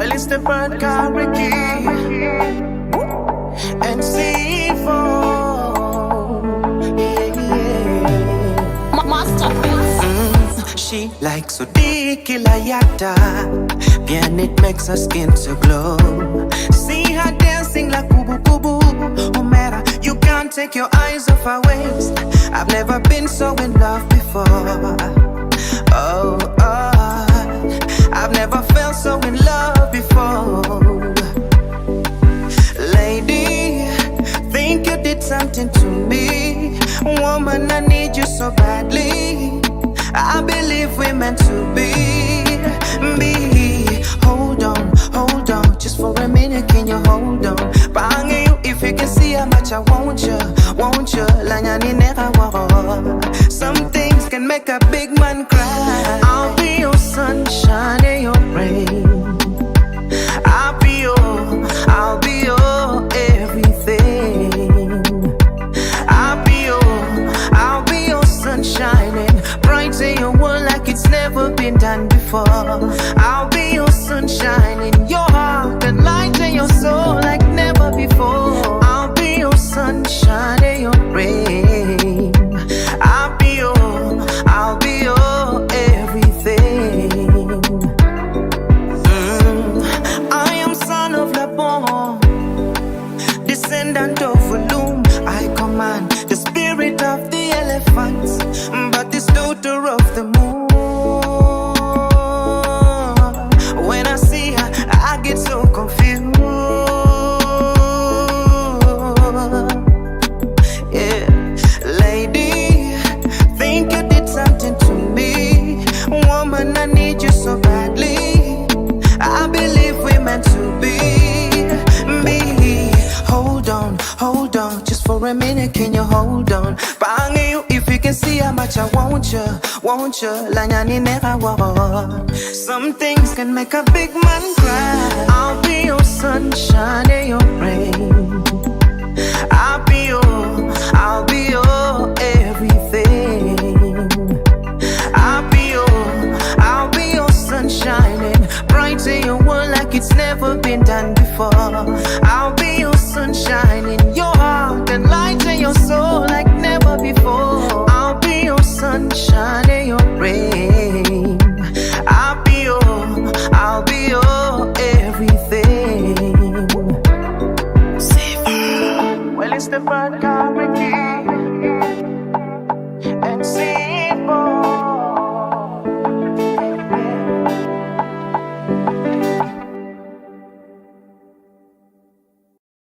Well, it's the bird called Riky and C4. She likes so kilayata, bien it makes her skin to glow. See her dancing like kubu kubu. Oh matter, you can't take your eyes off her waist. I've never been so in love before. Oh, I've never felt so in love before. Lady, think you did something to me. Woman, I need you so badly. I believe we're meant to be. Hold on, just for a minute, can you hold on? Bang you if you can see how much I want you. Lanyani nera waro. Some things can make a big man cry. I'll be your sunshine and your rain. Apiyo, I'll be your everything. Apiyo, I'll be your sunshine and bright in your world like it's never been done before. I'll be your sunshine in your heart and light in your soul like never before. I'll be your sunshine and your rain. I'll be your everything. I am son of Labon, descendant of Ulum. I command the spirit of the elephants, but the daughter of the moon. When I see her, I get so confused. Yeah, lady, think you did something to me. Woman, I need you so badly. I believe we're meant to be. Hold on, just for a minute, can you hold on? Bang you if you can see how much I want you. Lanyani nera waro. Some things can make a big man cry. I'll be your sunshine and your rain. I'll be your everything. I'll be your sunshine and bright in your world like it's never been done before. I'll be your sunshine in your heart and light in your soul like never before. I'll be your sunshine and your rain.